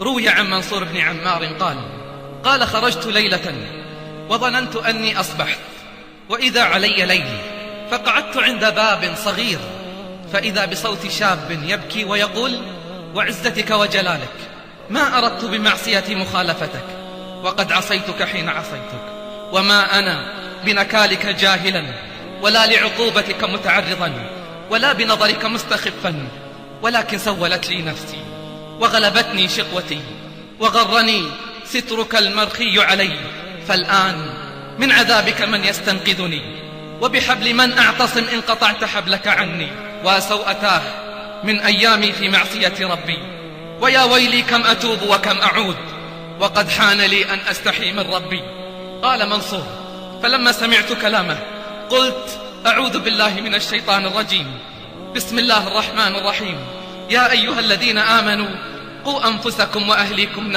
روي عن منصور بن عمار قال خرجت ليلة وظننت أني أصبحت، وإذا علي ليل، فقعدت عند باب صغير، فإذا بصوت شاب يبكي ويقول: وعزتك وجلالك ما أردت بمعصيتي مخالفتك، وقد عصيتك حين عصيتك، وما أنا بنكالك جاهلا، ولا لعقوبتك متعرضا، ولا بنظرك مستخفا، ولكن سولت لي نفسي وغلبتني شقوتي، وغرني سترك المرخي علي، فالآن من عذابك من يستنقذني، وبحبل من أعتصم إن قطعت حبلك عني، وسوءتاه من أيامي في معصية ربي، ويا ويلي كم أتوب وكم أعود، وقد حان لي أن أستحي من ربي. قال منصور: فلما سمعت كلامه قلت: أعوذ بالله من الشيطان الرجيم، بسم الله الرحمن الرحيم، يا أيها الذين آمنوا قوا أنفسكم وأهليكم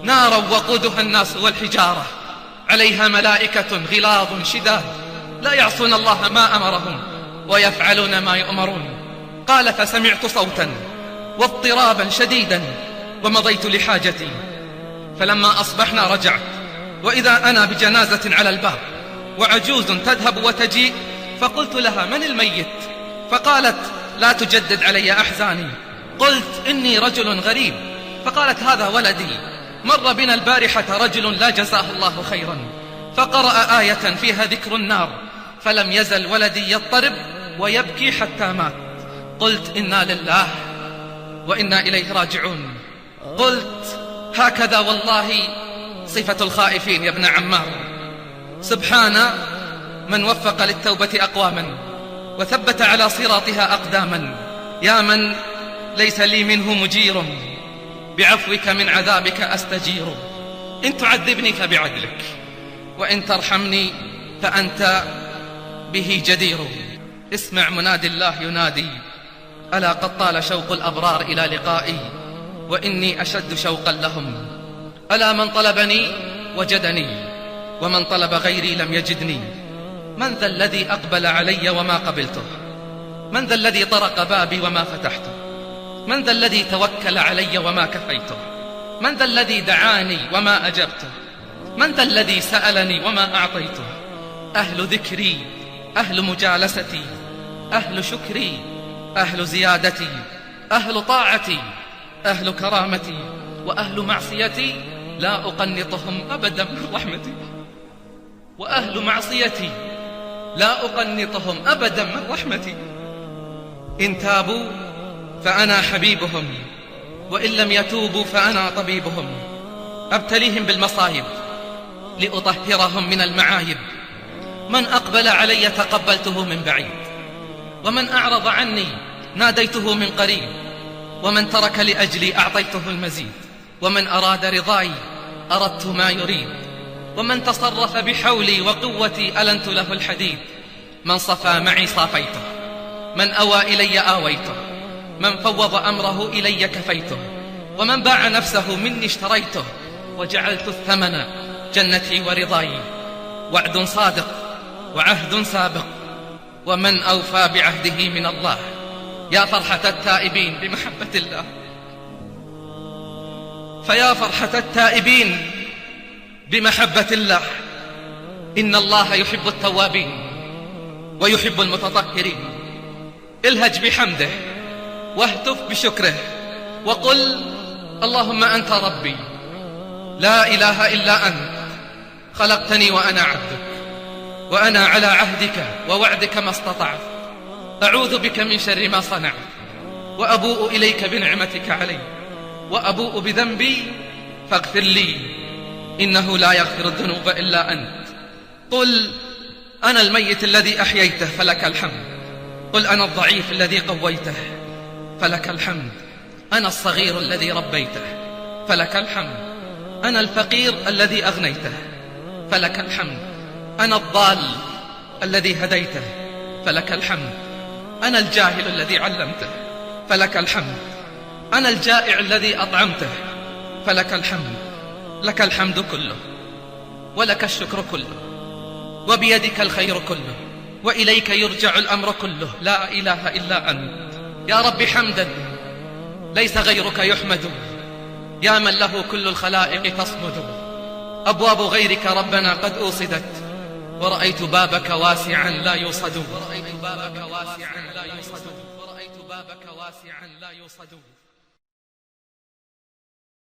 نارا وقودها الناس والحجارة، عليها ملائكة غلاظ شداد لا يعصون الله ما أمرهم ويفعلون ما يؤمرون. قال: فسمعت صوتا واضطرابا شديدا ومضيت لحاجتي، فلما أصبحنا رجعت، وإذا أنا بجنازة على الباب وعجوز تذهب وتجيء، فقلت لها: من الميت؟ فقالت: لا تجدد علي أحزاني. قلت: إني رجل غريب. فقالت: هذا ولدي، مر بنا البارحة رجل لا جزاه الله خيرا، فقرأ آية فيها ذكر النار، فلم يزل ولدي يضطرب ويبكي حتى مات. قلت: إنا لله وإنا إليه راجعون. قلت: هكذا والله صفة الخائفين يا ابن عمار. سبحان من وفق للتوبة أقواما وثبت على صراطها أقداما، يا من ليس لي منه مجير، بعفوك من عذابك أستجير. إن تعذبني فبعدلك، وإن ترحمني فأنت به جدير. اسمع منادي الله ينادي: ألا قد طال شوق الأبرار إلى لقائي، وإني أشد شوقا لهم. ألا من طلبني وجدني، ومن طلب غيري لم يجدني. من ذا الذي أقبل علي وما قبلته؟ من ذا الذي طرق بابي وما فتحته؟ من ذا الذي توكل علي وما كفيته؟ من ذا الذي دعاني وما أجبته؟ من ذا الذي سألني وما أعطيته؟ أهل ذكري، أهل مجالستي، أهل شكري، أهل زيادتي، أهل طاعتي، أهل كرامتي، وأهل معصيتي لا أقنطهم أبدا من رحمتي. وأهل معصيتي لا أقنطهم أبدا من رحمتي. إن تابوا فأنا حبيبهم، وإن لم يتوبوا فأنا طبيبهم. أبتليهم بالمصايب لأطهرهم من المعايب. من أقبل علي تقبلته من بعيد، ومن أعرض عني ناديته من قريب. ومن ترك لأجلي أعطيته المزيد، ومن أراد رضاي أردت ما يريد. ومن تصرف بحولي وقوتي ألنت له الحديد. من صفى معي صافيته، من أوى إلي آويته، من فوض أمره إلي كفيته. ومن باع نفسه مني اشتريته، وجعلت الثمن جنتي ورضاي. وعد صادق وعهد سابق، ومن أوفى بعهده من الله. يا فرحة التائبين بمحبة الله، فيا فرحة التائبين بمحبة الله. إن الله يحب التوابين ويحب المتطهرين. الهج بحمده واهتف بشكره، وقل: اللهم أنت ربي، لا إله إلا أنت، خلقتني وأنا عبدك، وأنا على عهدك ووعدك ما استطعت. أعوذ بك من شر ما صنعت، وأبوء إليك بنعمتك علي، وأبوء بذنبي فاغفر لي، إنه لا يغفر الذنوب إلا أنت. قل: أنا الميت الذي أحييته فلك الحمد. قل: أنا الضعيف الذي قويته فلك الحمد. أنا الصغير الذي ربيته فلك الحمد. أنا الفقير الذي أغنيته فلك الحمد. أنا الضال الذي هديته فلك الحمد. أنا الجاهل الذي علمته فلك الحمد. أنا الجائع الذي أطعمته فلك الحمد. لك الحمد كله، ولك الشكر كله، وبيدك الخير كله، وإليك يرجع الأمر كله. لا إله إلا أنت. يا رب حمدا ليس غيرك يحمد، يا من له كل الخلائق تصمد. أبواب غيرك ربنا قد أوصدت، ورأيت بابك واسعا لا يوصد.